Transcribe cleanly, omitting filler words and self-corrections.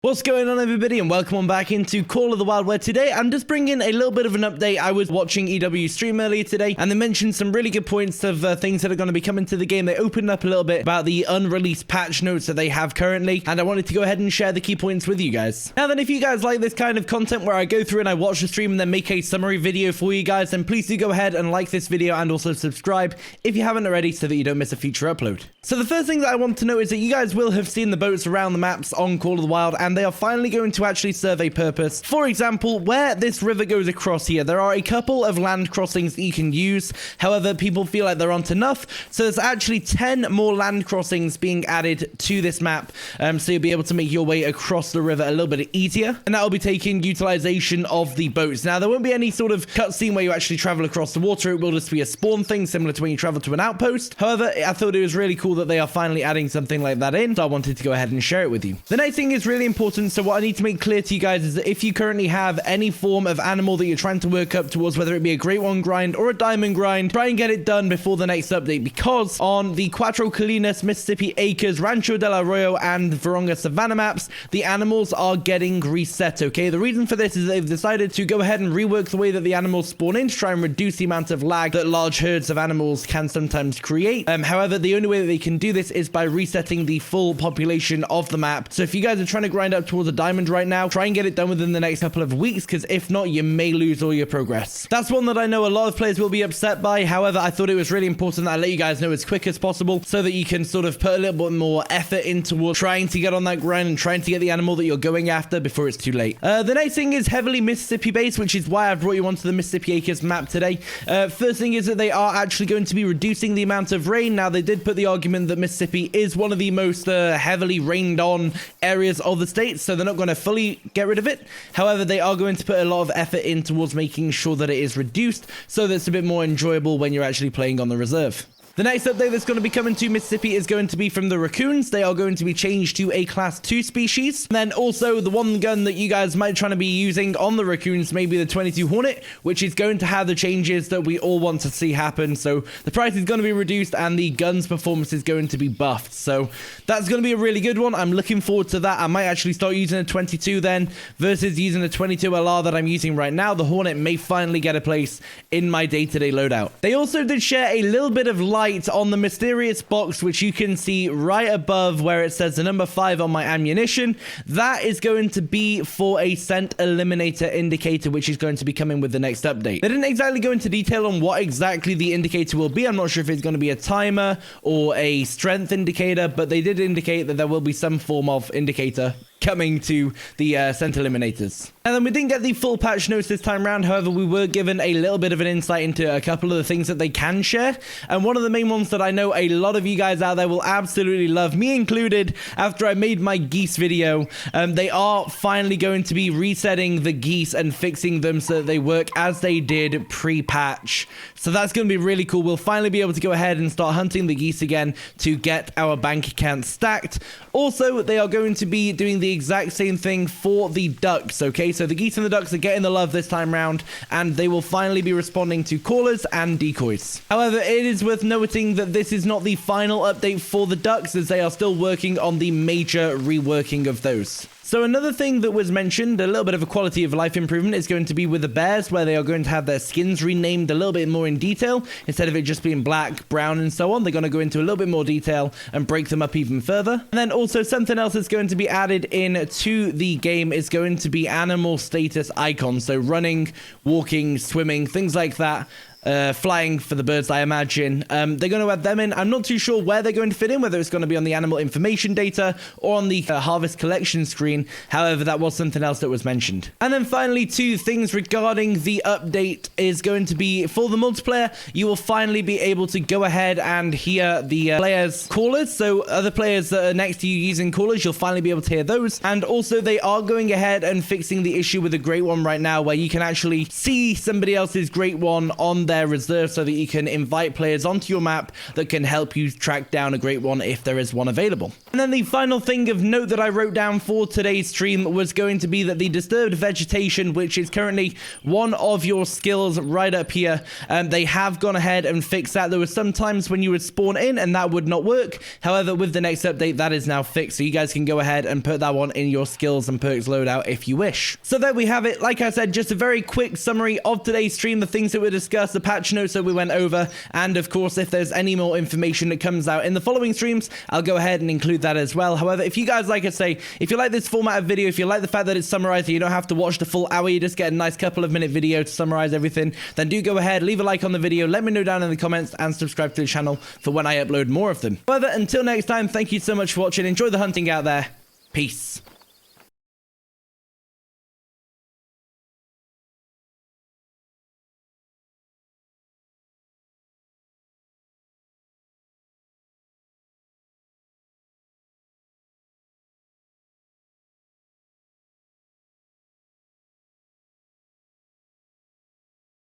What's going on, everybody, and welcome on back into Call of the Wild, where today I'm just bringing a little bit of an update. I was watching EW stream earlier today, and they mentioned some really good points of things that are going to be coming to the game. They opened up a little bit about the unreleased patch notes that they have currently, and I wanted to go ahead and share the key points with you guys. Now then, if you guys like this kind of content where I go through and I watch the stream and then make a summary video for you guys, then please do go ahead and like this video and also subscribe if you haven't already so that you don't miss a future upload. So the first thing that I want to note is that you guys will have seen the boats around the maps on Call of the Wild, and they are finally going to actually serve a purpose. For example, where this river goes across here, there are a couple of land crossings that you can use. However, people feel like there aren't enough, so there's actually 10 more land crossings being added to this map, so you'll be able to make your way across the river a little bit easier, and that will be taking utilization of the boats. Now, there won't be any sort of cutscene where you actually travel across the water. It will just be a spawn thing, similar to when you travel to an outpost. However, I thought it was really cool that they are finally adding something like that in, so I wanted to go ahead and share it with you. The next thing is really important, so what I need to make clear to you guys is that if you currently have any form of animal that you're trying to work up towards, whether it be a great one grind or a diamond grind, try and get it done before the next update, because on the cuatro colinas, Mississippi Acres, Rancho del Arroyo, and Vurhonga savanna maps, the animals are getting reset, okay? The reason for this is they've decided to go ahead and rework the way that the animals spawn in to try and reduce the amount of lag that large herds of animals can sometimes create. However, the only way that they can do this is by resetting the full population of the map. So if you guys are trying to grind up towards a diamond right now, try and get it done within the next couple of weeks, because if not, you may lose all your progress. That's one that I know a lot of players will be upset by. However, I thought it was really important that I let you guys know as quick as possible so that you can sort of put a little bit more effort into trying to get on that grind and trying to get the animal that you're going after before it's too late. The next thing is heavily Mississippi based, which is why I brought you onto the Mississippi Acres map today. First thing is that they are actually going to be reducing the amount of rain. Now, they did put the argument that Mississippi is one of the most heavily rained on areas of the state, so they're not going to fully get rid of it. However, they are going to put a lot of effort in towards making sure that it is reduced so that it's a bit more enjoyable when you're actually playing on the reserve. The next update that's going to be coming to Mississippi is going to be from the Raccoons. They are going to be changed to a class 2 species. And then also the one gun that you guys might try to be using on the Raccoons may be the 22 Hornet, which is going to have the changes that we all want to see happen. So the price is going to be reduced and the gun's performance is going to be buffed. So that's going to be a really good one. I'm looking forward to that. I might actually start using a 22 then versus using the 22 LR that I'm using right now. The Hornet may finally get a place in my day-to-day loadout. They also did share a little bit of light on the mysterious box, which you can see right above where it says the number 5 on my ammunition. That is going to be for a scent eliminator indicator, which is going to be coming with the next update. They didn't exactly go into detail on what exactly the indicator will be. I'm not sure if it's going to be a timer or a strength indicator, but they did indicate that there will be some form of indicator coming to the scent eliminators. And then we didn't get the full patch notes this time around. However, we were given a little bit of an insight into a couple of the things that they can share. And one of the main ones that I know a lot of you guys out there will absolutely love, me included, after I made my geese video, they are finally going to be resetting the geese and fixing them so that they work as they did pre-patch. So that's going to be really cool. We'll finally be able to go ahead and start hunting the geese again to get our bank account stacked. Also, they are going to be doing the exact same thing for the ducks, okay? So the geese and the ducks are getting the love this time round, and they will finally be responding to callers and decoys. However, it is worth noting that this is not the final update for the ducks, as they are still working on the major reworking of those. So another thing that was mentioned, a little bit of a quality of life improvement, is going to be with the bears, where they are going to have their skins renamed a little bit more in detail. Instead of it just being black, brown, and so on, they're going to go into a little bit more detail and break them up even further. And then also something else that's going to be added in to the game is going to be animal status icons. So running, walking, swimming, things like that. Flying for the birds, I imagine. They're going to add them in. I'm not too sure where they're going to fit in, whether it's going to be on the animal information data or on the harvest collection screen. However, that was something else that was mentioned. And then finally, two things regarding the update is going to be for the multiplayer. You will finally be able to go ahead and hear the players' callers. So other players that are next to you using callers, you'll finally be able to hear those. And also, they are going ahead and fixing the issue with the Great One right now, where you can actually see somebody else's Great One on there reserved so that you can invite players onto your map that can help you track down a great one if there is one available. And then the final thing of note that I wrote down for today's stream was going to be that the disturbed vegetation, which is currently one of your skills right up here, they have gone ahead and fixed that. There were some times when you would spawn in and that would not work. However, with the next update, that is now fixed, so you guys can go ahead and put that one in your skills and perks loadout if you wish. So there we have it. Like I said, just a very quick summary of today's stream, the things that we discussed, the patch notes that we went over, and of course, if there's any more information that comes out in the following streams, I'll go ahead and include that as well. However, if you guys, like I say, if you like this format of video, if you like the fact that it's summarized, you don't have to watch the full hour, you just get a nice couple of minute video to summarize everything, then do go ahead, leave a like on the video, let me know down in the comments, and subscribe to the channel for when I upload more of them. However, until next time, thank you so much for watching, enjoy the hunting out there, peace.